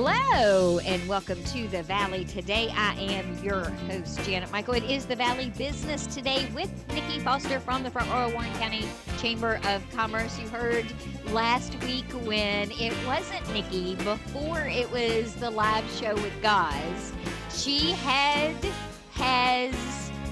Hello, and welcome to the Valley Today. I am your host, Janet Michael. It is the Valley Business Today with Nikki Foster from the Front Royal Warren County Chamber of Commerce. You heard last week when it wasn't Nikki, before it was the live show with Gaz, she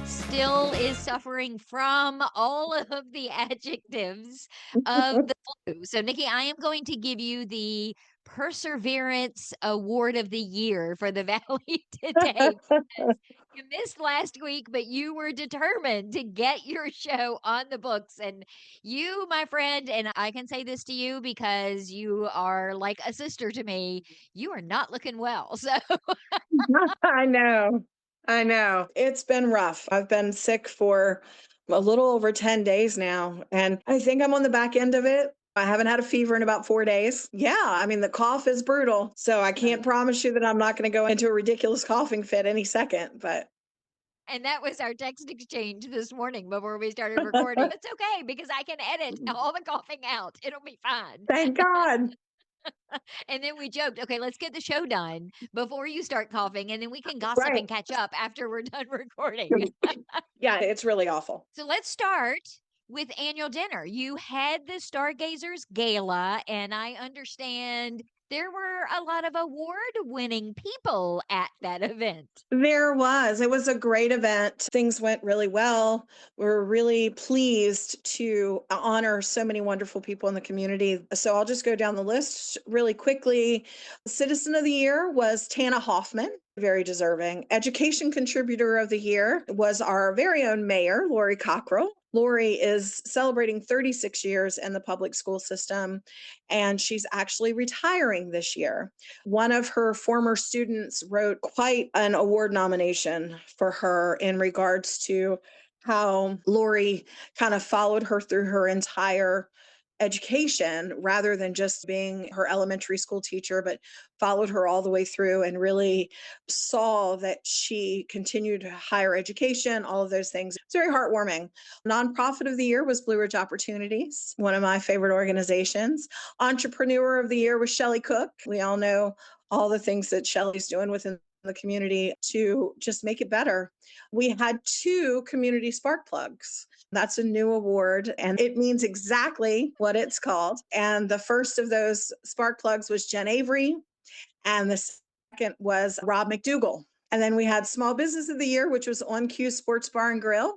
still is suffering from all of the adjectives of the flu. So, Nikki, I am going to give you the Perseverance Award of the Year for the Valley today. You missed last week, but you were determined to get your show on the books. And you, my friend, and I can say this to you because you are like a sister to me, you are not looking well. So I know. I know. It's been rough. I've been sick for a little over 10 days now, and I think I'm on the back end of it. I haven't had a fever in about 4 days. Yeah, I mean, the cough is brutal. So I can't promise you that I'm not going to go into a ridiculous coughing fit any second, but. And that was our text exchange this morning before we started recording. It's okay because I can edit all the coughing out. It'll be fine. Thank God. And then we joked, okay, let's get the show done before you start coughing, and then we can gossip Right. and catch up after we're done recording. Yeah, it's really awful. So let's start with annual dinner. You had the Stargazers Gala, and I understand there were a lot of award-winning people at that event. There was. It was a great event. Things went really well. We're really pleased to honor so many wonderful people in the community. So I'll just go down the list really quickly. Citizen of the Year was Tana Hoffman, very deserving. Education Contributor of the Year was our very own Mayor, Lori Cockrell. Lori is celebrating 36 years in the public school system, and she's actually retiring this year. One of her former students wrote quite an award nomination for her in regards to how Lori kind of followed her through her entire education rather than just being her elementary school teacher, but followed her all the way through and really saw that she continued higher education, all of those things. It's very heartwarming. Nonprofit of the Year was Blue Ridge Opportunities, one of my favorite organizations. Entrepreneur of the Year was Shelly Cook. We all know all the things that Shelly's doing within the community to just make it better. We had 2 community spark plugs. That's a new award, and it means exactly what it's called. And the first of those spark plugs was Jen Avery, and the second was Rob MacDougall. And then we had Small Business of the Year, which was On Q Sports Bar and Grill,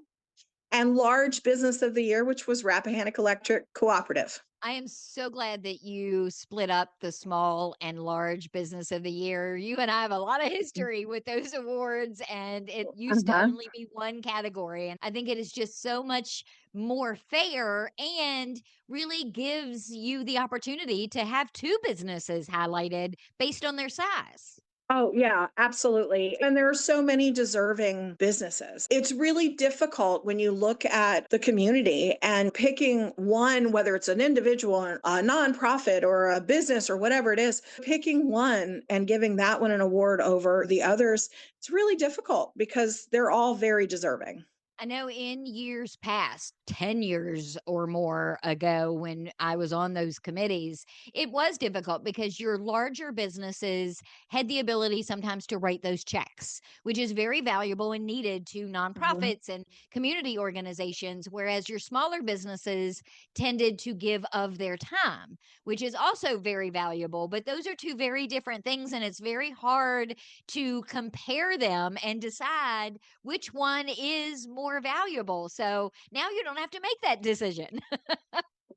and Large Business of the Year, which was Rappahannock Electric Cooperative. I am so glad that you split up the small and large business of the year. You and I have a lot of history with those awards, and it used to only be one category. And I think it is just so much more fair and really gives you the opportunity to have 2 businesses highlighted based on their size. Oh, yeah, absolutely. And there are so many deserving businesses. It's really difficult when you look at the community and picking one, whether it's an individual, a nonprofit, or a business, or whatever it is, picking one and giving that one an award over the others. It's really difficult because they're all very deserving. I know in years past, 10 years or more ago, when I was on those committees, it was difficult because your larger businesses had the ability sometimes to write those checks, which is very valuable and needed to nonprofits and community organizations. Whereas your smaller businesses tended to give of their time, which is also very valuable. But those are 2 very different things. And it's very hard to compare them and decide which one is more valuable. So now you don't have to make that decision.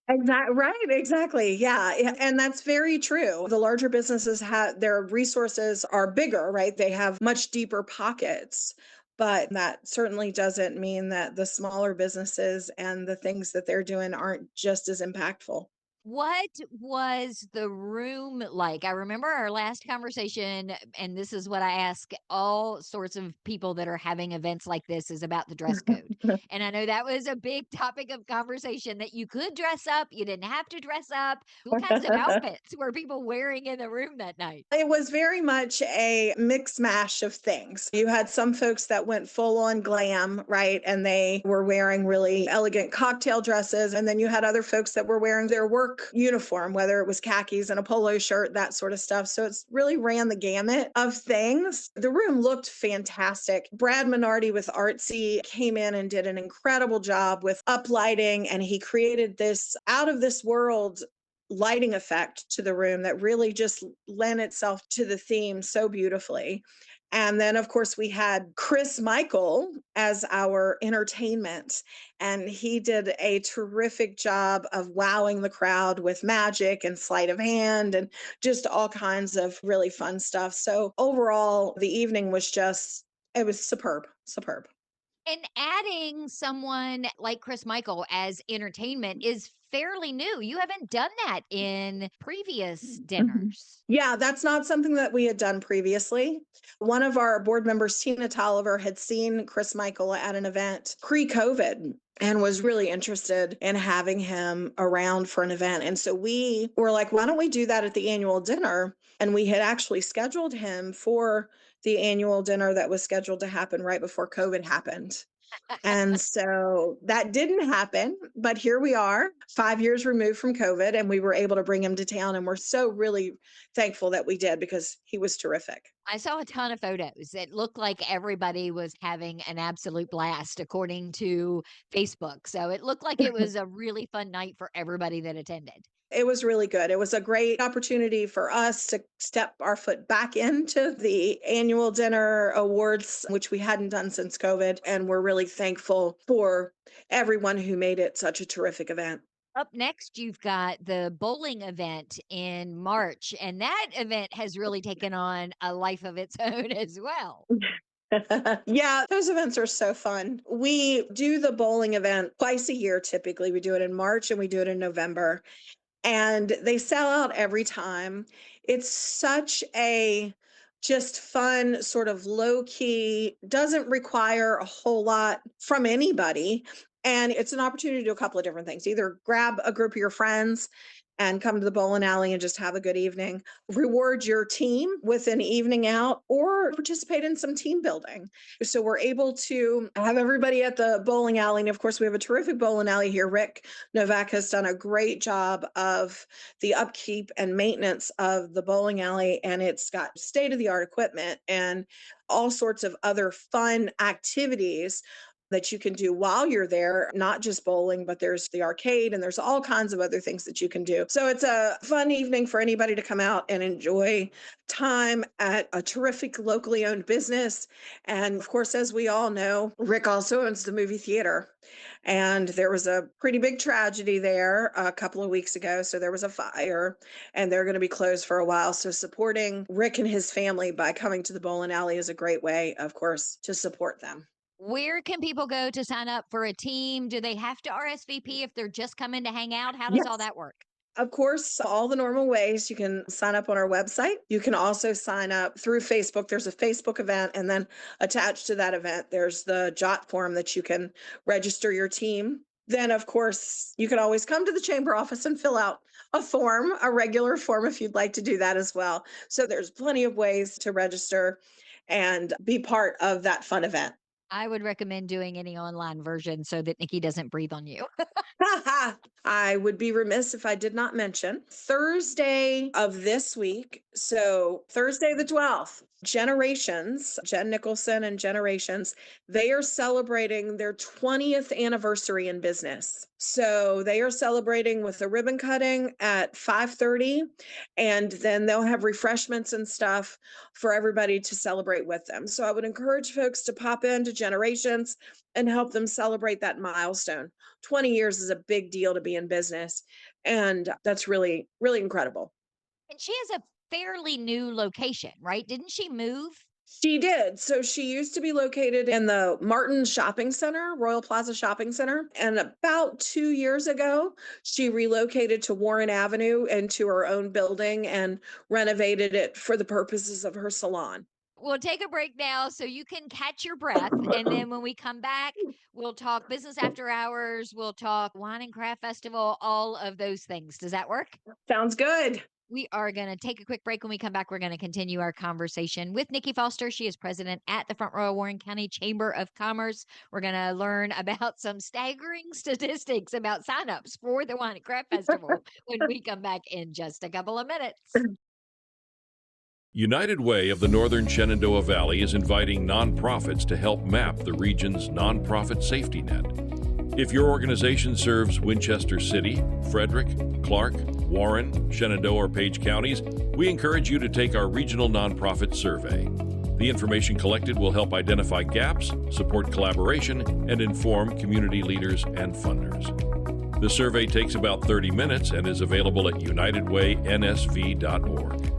Exactly. Right. Exactly. Yeah. And that's very true. The larger businesses have their resources are bigger, right? They have much deeper pockets. But that certainly doesn't mean that the smaller businesses and the things that they're doing aren't just as impactful. What was the room like? I remember our last conversation, and this is what I ask all sorts of people that are having events like this is about the dress code. And I know that was a big topic of conversation that you could dress up, you didn't have to dress up. What kinds of outfits were people wearing in the room that night? It was very much a mix mash of things. You had some folks that went full on glam, right? And they were wearing really elegant cocktail dresses. And then you had other folks that were wearing their work work uniform, whether it was khakis and a polo shirt, that sort of stuff. So it's really ran the gamut of things. The room looked fantastic. Brad Minardi with Artsy came in and did an incredible job with uplighting, and he created this out of this world lighting effect to the room that really just lent itself to the theme so beautifully. And then, of course, we had Chris Michael as our entertainment, and he did a terrific job of wowing the crowd with magic and sleight of hand and just all kinds of really fun stuff. So, overall, the evening was just, it was superb, superb. And adding someone like Chris Michael as entertainment is fairly new. You haven't done that in previous Mhm. dinners. Yeah, that's not something that we had done previously. One of our board members, Tina Tolliver, had seen Chris Michael at an event pre COVID and was really interested in having him around for an event. And so we were like, why don't we do that at the annual dinner? And we had actually scheduled him for the annual dinner that was scheduled to happen right before COVID happened. And so that didn't happen, but here we are, 5 years removed from COVID, and we were able to bring him to town, and we're so really thankful that we did because he was terrific. I saw a ton of photos. It looked like everybody was having an absolute blast according to Facebook. So it looked like it was a really fun night for everybody that attended. It was really good. It was a great opportunity for us to step our foot back into the annual dinner awards, which we hadn't done since COVID, and we're really thankful for everyone who made it such a terrific event. Up next, you've got the bowling event in March, and that event has really taken on a life of its own as well. Yeah, those events are so fun. We do the bowling event twice a year typically. We do it in March and we do it in November, and they sell out every time. It's such a just fun, sort of low key, doesn't require a whole lot from anybody. And it's an opportunity to do a couple of different things. Either grab a group of your friends and come to the bowling alley and just have a good evening, reward your team with an evening out, or participate in some team building. So we're able to have everybody at the bowling alley. And of course, we have a terrific bowling alley here. Rick Novak has done a great job of the upkeep and maintenance of the bowling alley, and it's got state of the art equipment and all sorts of other fun activities that you can do while you're there, not just bowling, but there's the arcade and there's all kinds of other things that you can do. So it's a fun evening for anybody to come out and enjoy time at a terrific locally owned business. And of course, as we all know, Rick also owns the movie theater. And there was a pretty big tragedy there a couple of weeks ago. So there was a fire and they're going to be closed for a while. So supporting Rick and his family by coming to the bowling alley is a great way, of course, to support them. Where can people go to sign up for a team? Do they have to RSVP if they're just coming to hang out? How does all Yes. that work? Of course, all the normal ways you can sign up on our website. You can also sign up through Facebook. There's a Facebook event, and then attached to that event, there's the Jot form that you can register your team. Then, of course, you can always come to the chamber office and fill out a form, a regular form, if you'd like to do that as well. So there's plenty of ways to register and be part of that fun event. I would recommend doing any online version so that Nikki doesn't breathe on you. I would be remiss if I did not mention Thursday of this week. So, Thursday the 12th, Generations, Jen Nicholson and Generations, they are celebrating their 20th anniversary in business. So, they are celebrating with a ribbon cutting at 5:30, and then they'll have refreshments and stuff for everybody to celebrate with them. So, I would encourage folks to pop into Generations and help them celebrate that milestone. 20 years is a big deal to be in business. And that's really, really incredible. And she has a fairly new location, right? Didn't she move? She did. So she used to be located in the Martin Shopping Center, Royal Plaza Shopping Center. And about 2 years ago, she relocated to Warren Avenue into her own building and renovated it for the purposes of her salon. We'll take a break now so you can catch your breath. And then when we come back, we'll talk business after hours. We'll talk wine and craft festival, all of those things. Does that work? Sounds good. We are going to take a quick break. When we come back, we're going to continue our conversation with Nikki Foster. She is president at the Front Royal Warren County Chamber of Commerce. We're going to learn about some staggering statistics about signups for the Wine and Craft Festival when we come back in just a couple of minutes. United Way of the Northern Shenandoah Valley is inviting nonprofits to help map the region's nonprofit safety net. If your organization serves Winchester City, Frederick, Clark, Warren, Shenandoah, or Page counties, we encourage you to take our regional nonprofit survey. The information collected will help identify gaps, support collaboration, and inform community leaders and funders. The survey takes about 30 minutes and is available at unitedwaynsv.org.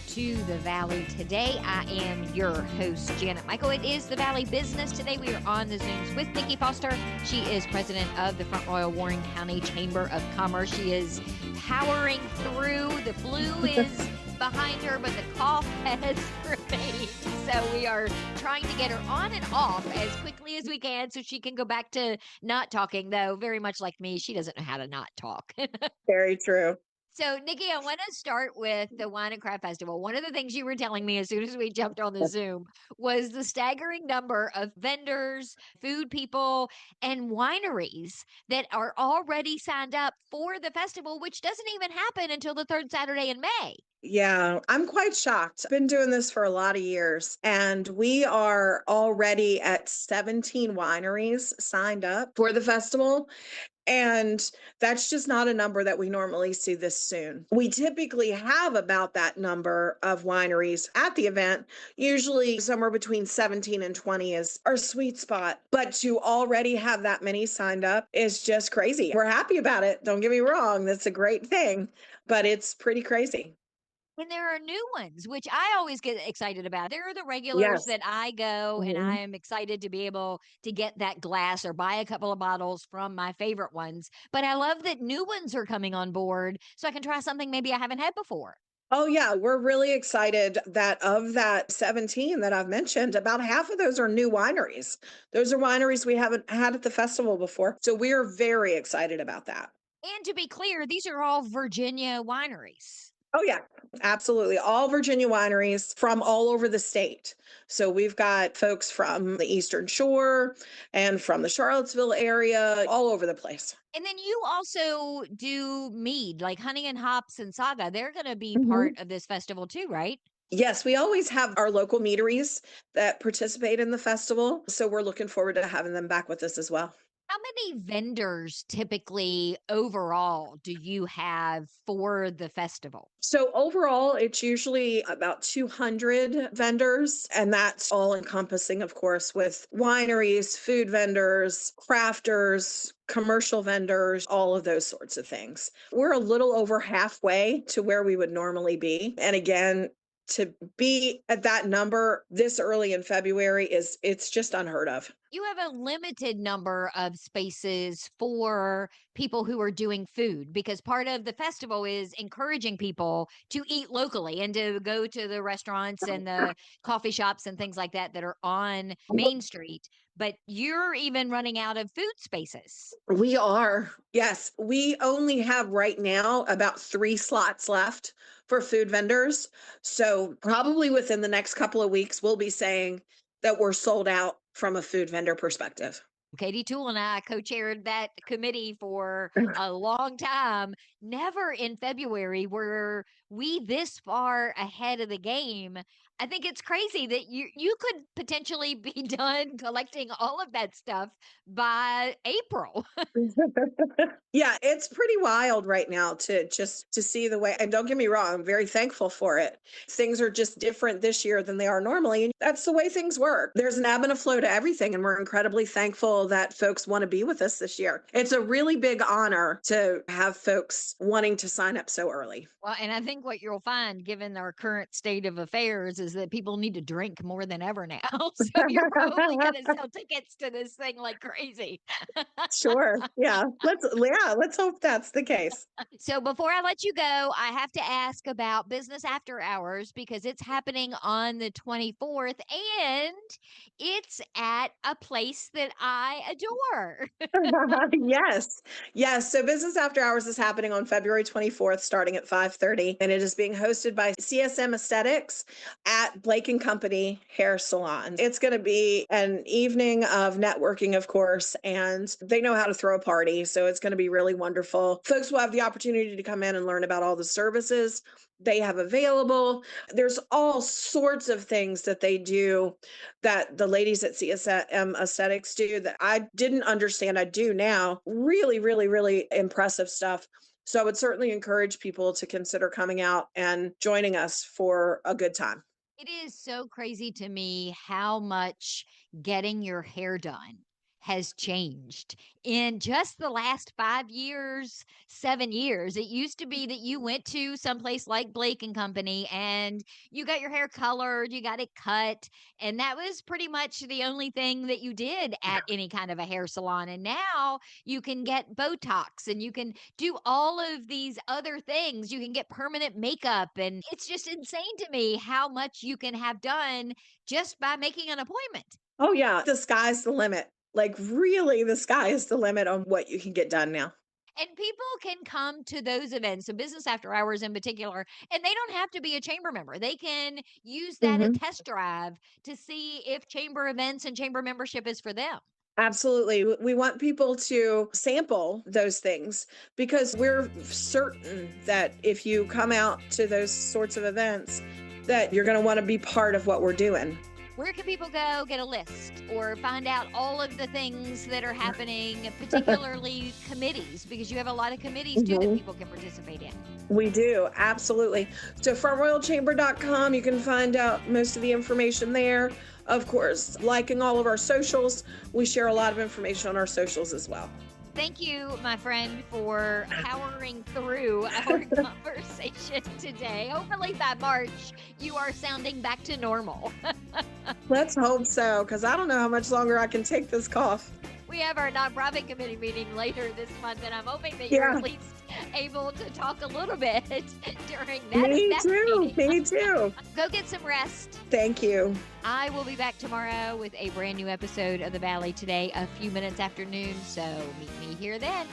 To the Valley today. I am your host, Janet Michael. It is the Valley Business. Today we are on the Zooms with Nikki Foster. She is president of the Front Royal Warren County Chamber of Commerce. She is powering through. The flu is behind her, but the cough has remained. So we are trying to get her on and off as quickly as we can so she can go back to not talking, though very much like me, she doesn't know how to not talk. Very true. So, Nikki, I want to start with the Wine and Craft Festival. One of the things you were telling me as soon as we jumped on the Zoom was the staggering number of vendors, food people, and wineries that are already signed up for the festival, which doesn't even happen until the third Saturday in May. Yeah, I'm quite shocked. I've been doing this for a lot of years, and we are already at 17 wineries signed up for the festival. And that's just not a number that we normally see this soon. We typically have about that number of wineries at the event. Usually somewhere between 17 and 20 is our sweet spot. But to already have that many signed up is just crazy. We're happy about it. Don't get me wrong. That's a great thing, but it's pretty crazy. And there are new ones, which I always get excited about. There are the regulars Yes. that I go and I am excited to be able to get that glass or buy a couple of bottles from my favorite ones. But I love that new ones are coming on board so I can try something maybe I haven't had before. Oh, yeah. We're really excited that of that 17 that I've mentioned, about half of those are new wineries. Those are wineries we haven't had at the festival before. So we are very excited about that. And to be clear, these are all Virginia wineries. Oh, yeah, absolutely. All Virginia wineries from all over the state. So we've got folks from the Eastern Shore and from the Charlottesville area, all over the place. And then you also do mead, like Honey and Hops and Saga. They're going to be Mhm. part of this festival too, right? Yes, we always have our local meaderies that participate in the festival. So we're looking forward to having them back with us as well. How many vendors typically overall do you have for the festival? So overall, it's usually about 200 vendors, and that's all encompassing, of course, with wineries, food vendors, crafters, commercial vendors, all of those sorts of things. We're a little over halfway to where we would normally be. And again, to be at that number this early in February it's just unheard of. You have a limited number of spaces for people who are doing food because part of the festival is encouraging people to eat locally and to go to the restaurants and the coffee shops and things like that that are on Main Street. But you're even running out of food spaces. We are. Yes. We only have right now about 3 slots left for food vendors. So probably within the next couple of weeks, we'll be saying that we're sold out from a food vendor perspective. Katie Toole and I co-chaired that committee for a long time. Never in February were we this far ahead of the game. I think it's crazy that you could potentially be done collecting all of that stuff by April. Yeah, it's pretty wild right now to see the way, and don't get me wrong, I'm very thankful for it. Things are just different this year than they are normally, and that's the way things work. There's an ebb and a flow to everything, and we're incredibly thankful that folks want to be with us this year. It's a really big honor to have folks wanting to sign up so early. Well, and I think what you'll find, given our current state of affairs, is is that people need to drink more than ever now. So you're probably going to sell tickets to this thing like crazy. Sure. Yeah. Let's hope that's the case. So before I let you go, I have to ask about business after hours because it's happening on the 24th and it's at a place that I adore. Yes. Yes. So business after hours is happening on February 24th, starting at 5:30. And it is being hosted by CSM Aesthetics at Blake and Company Hair Salon. It's going to be an evening of networking, of course, and they know how to throw a party. So it's going to be really wonderful. Folks will have the opportunity to come in and learn about all the services they have available. There's all sorts of things that they do that the ladies at CSM Aesthetics do that I didn't understand. I do now. Really, really, really impressive stuff. So I would certainly encourage people to consider coming out and joining us for a good time. It is so crazy to me how much getting your hair done has changed in just the last 5 years, 7 years. It used to be that you went to someplace like Blake and Company and you got your hair colored, you got it cut, and that was pretty much the only thing that you did at any kind of a hair salon. And now you can get Botox and you can do all of these other things. You can get permanent makeup, and it's just insane to me how much you can have done just by making an appointment. Oh, yeah. The sky's the limit. Like, really, the sky is the limit on what you can get done now. And people can come to those events, so business after hours in particular, and they don't have to be a chamber member. They can use that at Mhm. test drive to see if chamber events and chamber membership is for them. Absolutely. We want people to sample those things because we're certain that if you come out to those sorts of events, that you're going to want to be part of what we're doing. Where can people go get a list or find out all of the things that are happening, particularly committees, because you have a lot of committees too that Mhm. people can participate in? We do, absolutely. So frontroyalchamber.com, you can find out most of the information there. Of course, liking all of our socials. We share a lot of information on our socials as well. Thank you, my friend, for powering through our conversation today. Hopefully by March, you are sounding back to normal. Let's hope so, because I don't know how much longer I can take this cough. We have our nonprofit committee meeting later this month, and I'm hoping that you're Yeah. at least able to talk a little bit during Me that too. meeting. Me too. Go get some rest. Thank you. I will be back tomorrow with a brand new episode of The Valley Today, a few minutes after noon, so meet me here then.